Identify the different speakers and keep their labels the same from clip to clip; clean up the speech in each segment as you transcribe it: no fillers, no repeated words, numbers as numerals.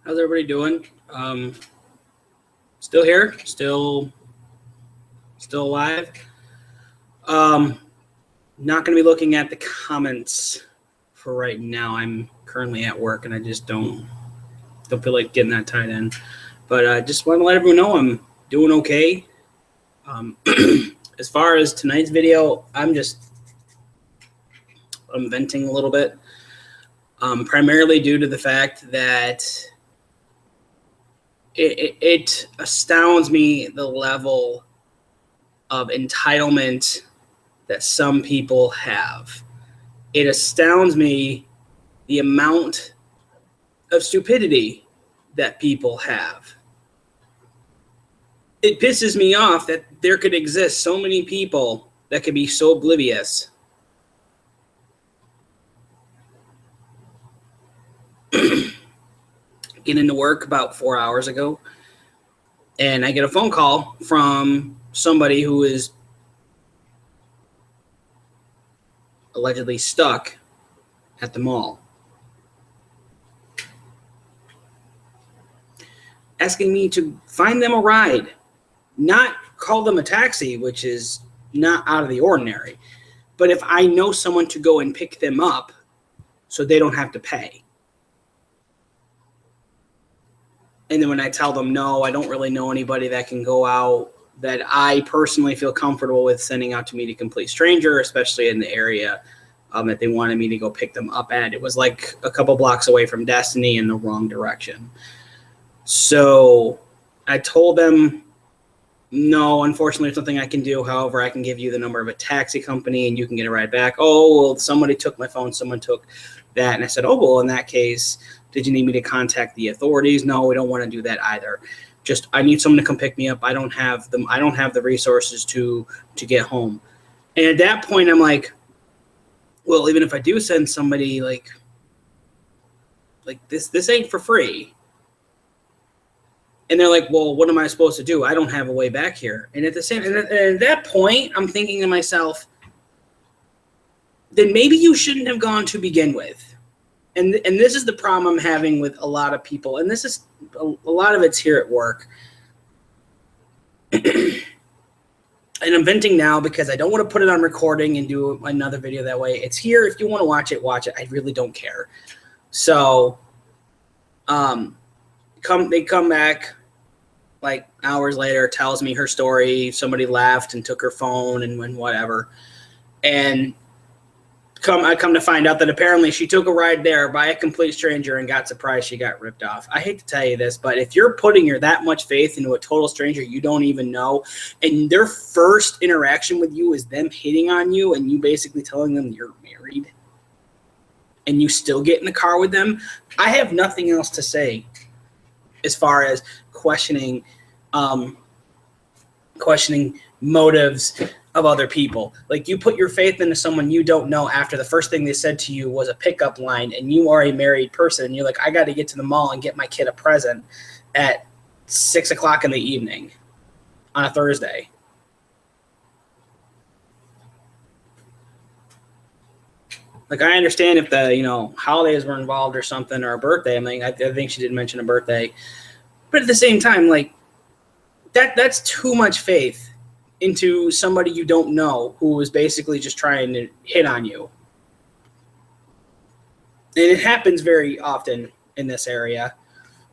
Speaker 1: How's everybody doing? Still here, still alive. Not going to be looking at the comments for right now. I'm currently at work, and I just don't feel like getting that tied in. But I just want to let everyone know I'm doing okay. As far as tonight's video, I'm venting a little bit, primarily due to the fact that it astounds me the level of entitlement that some people have. It astounds me the amount of stupidity that people have. It pisses me off that there could exist so many people that could be so oblivious. Getting into work about 4 hours ago, and I get a phone call from somebody who is allegedly stuck at the mall, asking me to find them a ride, not call them a taxi, which is not out of the ordinary, but if I know someone to go and pick them up so they don't have to pay. And then when I tell them, no, I don't really know anybody that can go out that I personally feel comfortable with sending out to meet a complete stranger, especially in the area that they wanted me to go pick them up at. It was like a couple blocks away from Destiny in the wrong direction. So I told them, no, unfortunately, there's nothing I can do. However, I can give you the number of a taxi company and you can get a ride back. Oh, well, somebody took my phone. Someone took that. And I said, oh, well, in that case, did you need me to contact the authorities? No, we don't want to do that either. Just, I need someone to come pick me up. I don't have them. I don't have the resources to get home. And at that point, I'm like, well, even if I do send somebody, like this ain't for free. And they're like, well, what am I supposed to do? I don't have a way back here. And at that point, I'm thinking to myself, then maybe you shouldn't have gone to begin with. And this is the problem I'm having with a lot of people. And this is a lot of it's here at work. And I'm venting now because I don't want to put it on recording and do another video that way. It's here. If you want to watch it, watch it. I really don't care. So they come back like hours later, tells me her story. Somebody laughed and took her phone and whatever. And I come to find out that apparently she took a ride there by a complete stranger and got surprised she got ripped off. I hate to tell you this, but if you're putting that much faith into a total stranger you don't even know, and their first interaction with you is them hitting on you and you basically telling them you're married and you still get in the car with them, I have nothing else to say as far as questioning motives of other people. Like, you put your faith into someone you don't know after the first thing they said to you was a pickup line, and you are a married person, and you're like, I got to get to the mall and get my kid a present at 6 o'clock in the evening on a Thursday. Like, I understand if the, holidays were involved or something, or a birthday. I mean, I think she did mention a birthday. But at the same time, like, that's too much faith into somebody you don't know who is basically just trying to hit on you. And it happens very often in this area.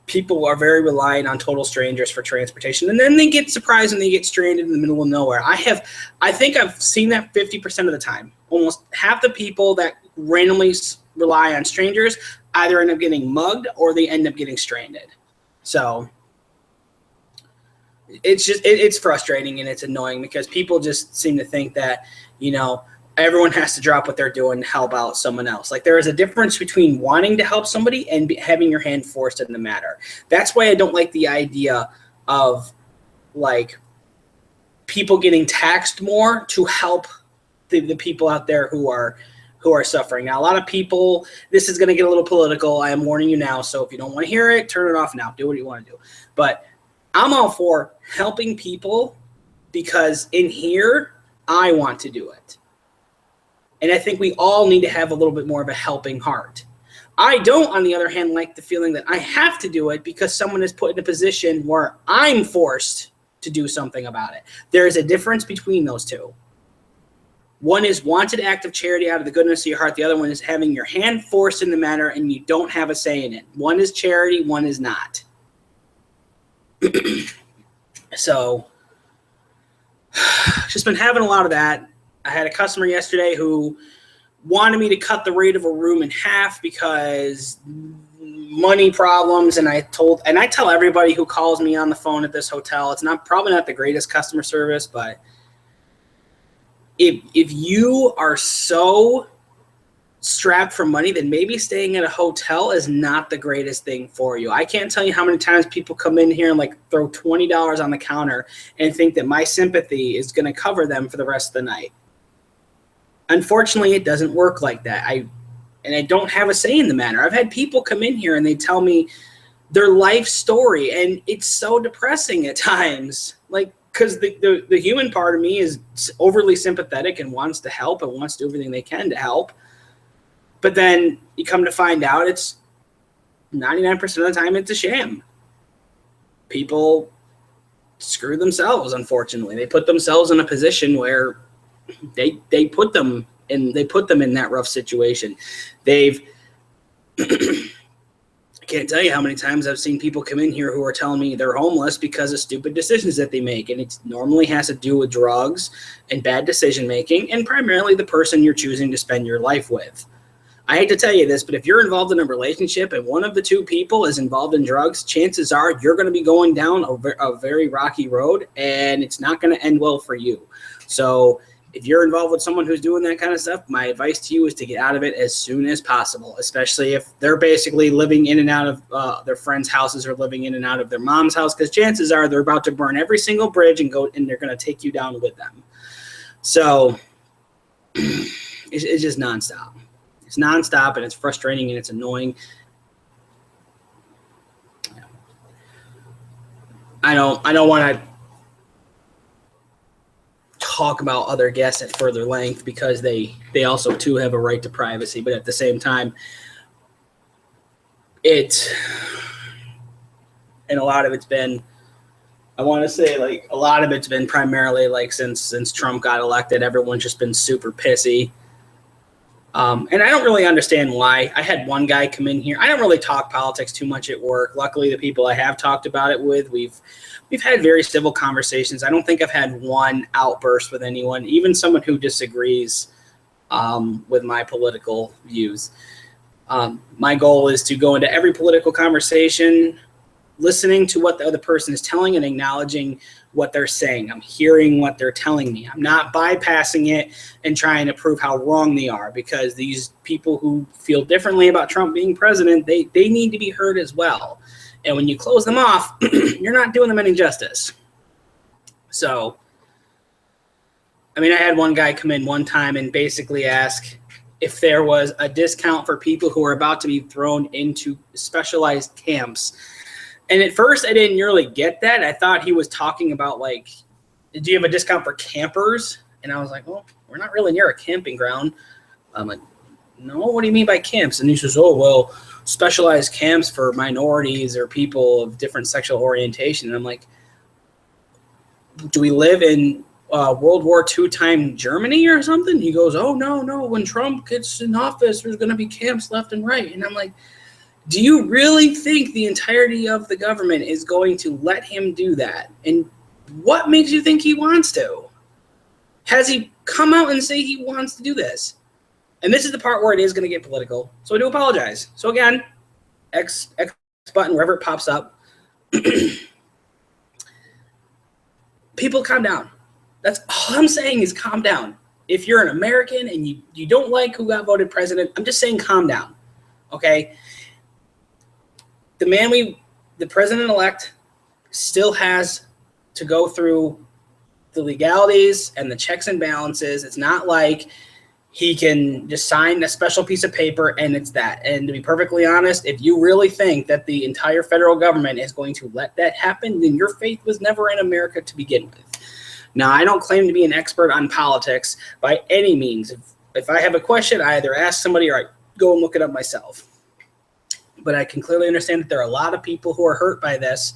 Speaker 1: People are very reliant on total strangers for transportation, and then they get surprised and they get stranded in the middle of nowhere. I think I've seen that 50% of the time. Almost half the people that randomly rely on strangers either end up getting mugged or they end up getting stranded. So it's frustrating and it's annoying because people just seem to think that, everyone has to drop what they're doing to help out someone else. Like, there is a difference between wanting to help somebody and having your hand forced in the matter. That's why I don't like the idea of, like, people getting taxed more to help the people out there who are suffering. Now, a lot of people, this is going to get a little political. I am warning you now. So if you don't want to hear it, turn it off now. Do what you want to do. But I'm all for helping people because in here, I want to do it. And I think we all need to have a little bit more of a helping heart. I don't, on the other hand, like the feeling that I have to do it because someone is put in a position where I'm forced to do something about it. There is a difference between those two. One is wanted act of charity out of the goodness of your heart. The other one is having your hand forced in the matter and you don't have a say in it. One is charity, one is not. So, just been having a lot of that. I had a customer yesterday who wanted me to cut the rate of a room in half because money problems. And I tell everybody who calls me on the phone at this hotel, it's probably not the greatest customer service, but if you are so strapped for money, then maybe staying at a hotel is not the greatest thing for you. I can't tell you how many times people come in here and like throw $20 on the counter and think that my sympathy is going to cover them for the rest of the night. Unfortunately, it doesn't work like that. I don't have a say in the matter. I've had people come in here and they tell me their life story, and it's so depressing at times. Like, because the human part of me is overly sympathetic and wants to help and wants to do everything they can to help. But then you come to find out it's 99% of the time it's a sham. People screw themselves, unfortunately. They put themselves in a position where they put them in that rough situation. I can't tell you how many times I've seen people come in here who are telling me they're homeless because of stupid decisions that they make. And it normally has to do with drugs and bad decision making, and primarily the person you're choosing to spend your life with. I hate to tell you this, but if you're involved in a relationship and one of the two people is involved in drugs, chances are you're going to be going down a very rocky road, and it's not going to end well for you. So if you're involved with someone who's doing that kind of stuff, my advice to you is to get out of it as soon as possible, especially if they're basically living in and out of their friends' houses or living in and out of their mom's house, because chances are they're about to burn every single bridge and they're going to take you down with them. So it's just nonstop. It's nonstop, and it's frustrating, and it's annoying. I don't want to talk about other guests at further length because they also too have a right to privacy, but at the same time, and a lot of it's been, I want to say, like, a lot of it's been primarily like since Trump got elected, everyone's just been super pissy. And I don't really understand why. I had one guy come in here. I don't really talk politics too much at work. Luckily, the people I have talked about it with, we've had very civil conversations. I don't think I've had one outburst with anyone, even someone who disagrees with my political views. My goal is to go into every political conversation, listening to what the other person is telling and acknowledging what they're saying. I'm hearing what they're telling me. I'm not bypassing it and trying to prove how wrong they are, because these people who feel differently about Trump being president, they need to be heard as well. And when you close them off, you're not doing them any justice. So, I mean, I had one guy come in one time and basically ask if there was a discount for people who are about to be thrown into specialized camps. And at first, I didn't really get that. I thought he was talking about, like, do you have a discount for campers? And I was like, well, we're not really near a camping ground. I'm like, no, what do you mean by camps? And he says, oh, well, specialized camps for minorities or people of different sexual orientation. And I'm like, do we live in World War II time Germany or something? He goes, oh, no, when Trump gets in office, there's going to be camps left and right. And I'm like, do you really think the entirety of the government is going to let him do that? And what makes you think he wants to? Has he come out and say he wants to do this? And this is the part where it is going to get political. So I do apologize. So again, X button, wherever it pops up. People calm down. That's all I'm saying is calm down. If you're an American and you don't like who got voted president, I'm just saying calm down. Okay? The president-elect still has to go through the legalities and the checks and balances. It's not like he can just sign a special piece of paper and it's that. And to be perfectly honest, if you really think that the entire federal government is going to let that happen, then your faith was never in America to begin with. Now, I don't claim to be an expert on politics by any means. If I have a question, I either ask somebody or I go and look it up myself. But I can clearly understand that there are a lot of people who are hurt by this,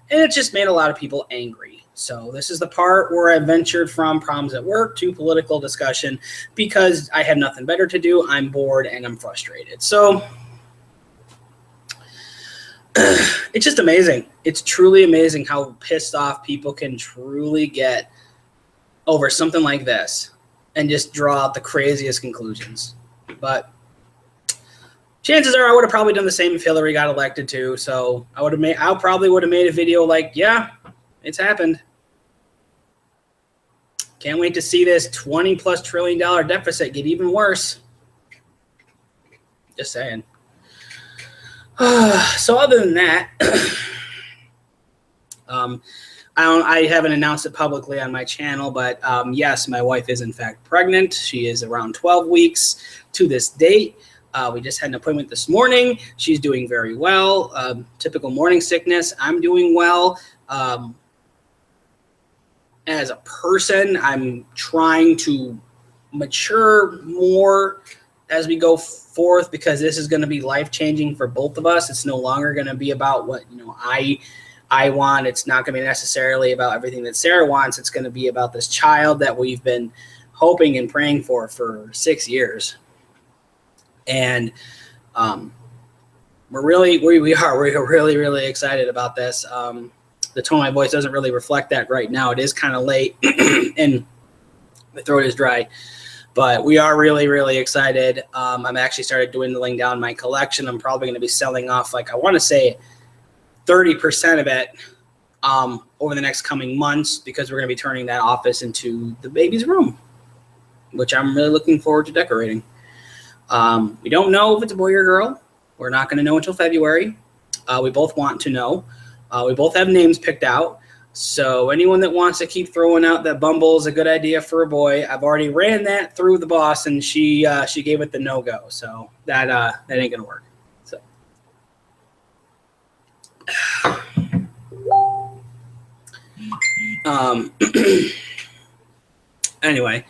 Speaker 1: and it just made a lot of people angry. So this is the part where I ventured from problems at work to political discussion because I have nothing better to do. I'm bored and I'm frustrated. So it's just amazing. It's truly amazing how pissed off people can truly get over something like this and just draw out the craziest conclusions. But chances are I would have probably done the same if Hillary got elected too. So I probably would have made a video like, yeah, it's happened. Can't wait to see this $20+ trillion deficit get even worse. Just saying. So other than that, I haven't announced it publicly on my channel, but yes, my wife is in fact pregnant. She is around 12 weeks to this date. We just had an appointment this morning. She's doing very well. Typical morning sickness. I'm doing well. As a person, I'm trying to mature more as we go forth because this is going to be life-changing for both of us. It's no longer going to be about what I want. It's not going to be necessarily about everything that Sarah wants. It's going to be about this child that we've been hoping and praying for 6 years. And we're really really excited about this. The tone of my voice doesn't really reflect that right now. It is kind of late and my throat is dry, but we are really excited. I'm actually started dwindling down my collection. I'm probably going to be selling off, like, I want to say 30% of it over the next coming months because we're going to be turning that office into the baby's room, which I'm really looking forward to decorating. We don't know if it's a boy or girl. We're not going to know until February. We both want to know. We both have names picked out. So anyone that wants to keep throwing out that Bumble is a good idea for a boy, I've already ran that through the boss, and she gave it the no-go. So that ain't going to work. So anyway,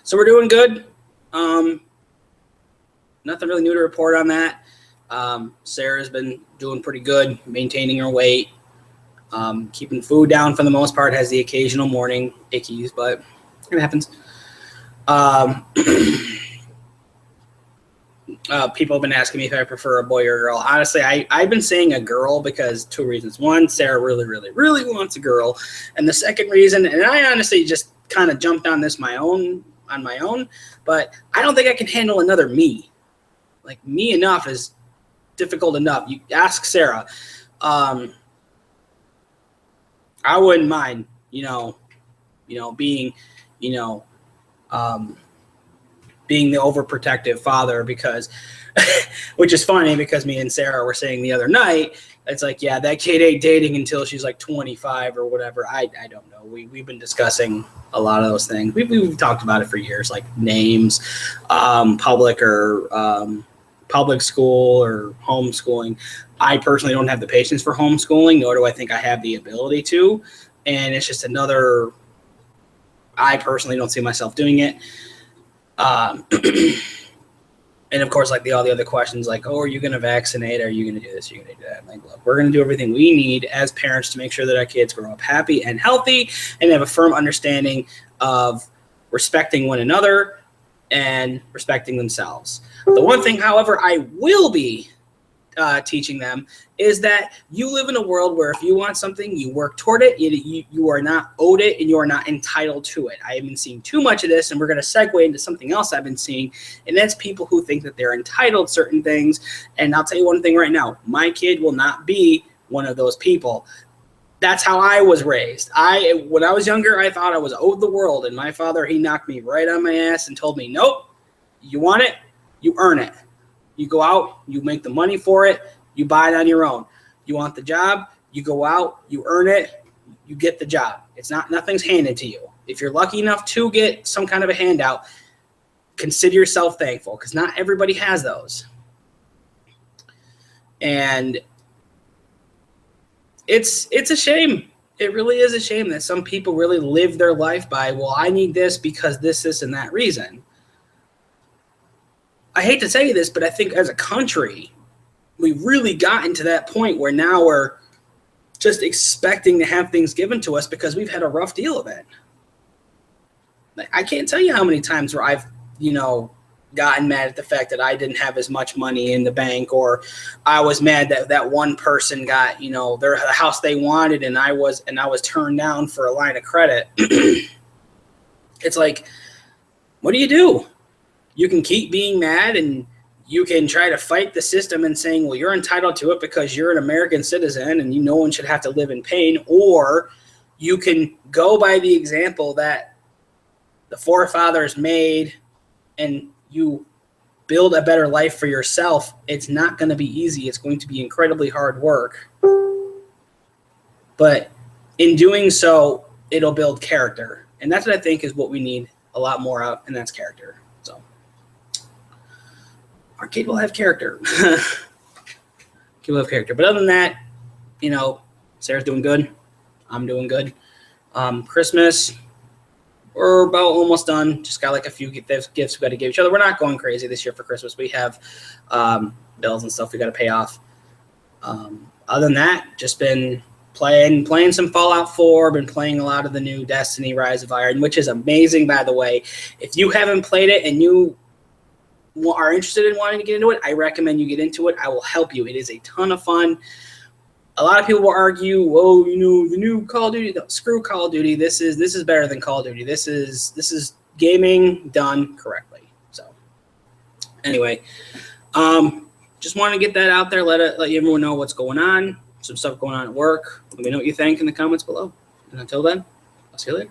Speaker 1: so we're doing good. Nothing really new to report on that. Sarah's been doing pretty good, maintaining her weight, keeping food down for the most part, has the occasional morning ickies, but it happens. People have been asking me if I prefer a boy or a girl. Honestly, I've been saying a girl because 2 reasons. One, Sarah really wants a girl. And the second reason, and I honestly just kind of jumped on this on my own, but I don't think I can handle another me. Like, me enough is difficult enough. You ask Sarah. I wouldn't mind, being, being the overprotective father because, which is funny because me and Sarah were saying the other night, it's like, yeah, that kid ain't dating until she's like 25 or whatever. I don't know. We've been discussing a lot of those things. We've talked about it for years, like names, public school or homeschooling. I personally don't have the patience for homeschooling, nor do I think I have the ability to. And it's just I personally don't see myself doing it. And of course, like all the other questions, like, oh, are you going to vaccinate? Are you going to do this? Are you going to do that? I'm like, look, we're going to do everything we need as parents to make sure that our kids grow up happy and healthy and have a firm understanding of respecting one another and respecting themselves. The one thing, however, I will be teaching them is that you live in a world where if you want something, you work toward it. You are not owed it, and you are not entitled to it. I have been seeing too much of this, and we're going to segue into something else I've been seeing, and that's people who think that they're entitled to certain things. And I'll tell you one thing right now, my kid will not be one of those people. That's how I was raised. When I was younger, I thought I was owed the world, and my father, he knocked me right on my ass and told me, nope, you want it, you earn it. You go out, you make the money for it, you buy it on your own. You want the job, you go out, you earn it, you get the job. Nothing's handed to you. If you're lucky enough to get some kind of a handout, consider yourself thankful because not everybody has those. And it's a shame. It really is a shame that some people really live their life by, well, I need this because this, and that reason. I hate to tell you this, but I think as a country, we really gotten to that point where now we're just expecting to have things given to us because we've had a rough deal of it. I can't tell you how many times where I've, gotten mad at the fact that I didn't have as much money in the bank, or I was mad that that one person got, the house they wanted and I was turned down for a line of credit. It's like, what do? You can keep being mad and you can try to fight the system and saying, well, you're entitled to it because you're an American citizen and no one should have to live in pain. Or you can go by the example that the forefathers made and you build a better life for yourself. It's not going to be easy. It's going to be incredibly hard work. But in doing so, it'll build character. And that's what I think is what we need a lot more of, and that's character. So our kid will have character. Kid will have character. But other than that, Sarah's doing good. I'm doing good. Christmas, we're about almost done. Just got like a few gifts we got to give each other. We're not going crazy this year for Christmas. We have bills and stuff we got to pay off. Other than that, just been playing some Fallout 4, been playing a lot of the new Destiny Rise of Iron, which is amazing, by the way. If you haven't played it and you are interested in wanting to get into it, I recommend you get into it. I will help you. It is a ton of fun. A lot of people will argue, whoa, the new Call of Duty, no, screw Call of Duty. This is better than Call of Duty. This is gaming done correctly. So anyway, just wanted to get that out there, let everyone know what's going on. Some stuff going on at work. Let me know what you think in the comments below. And until then, I'll see you later.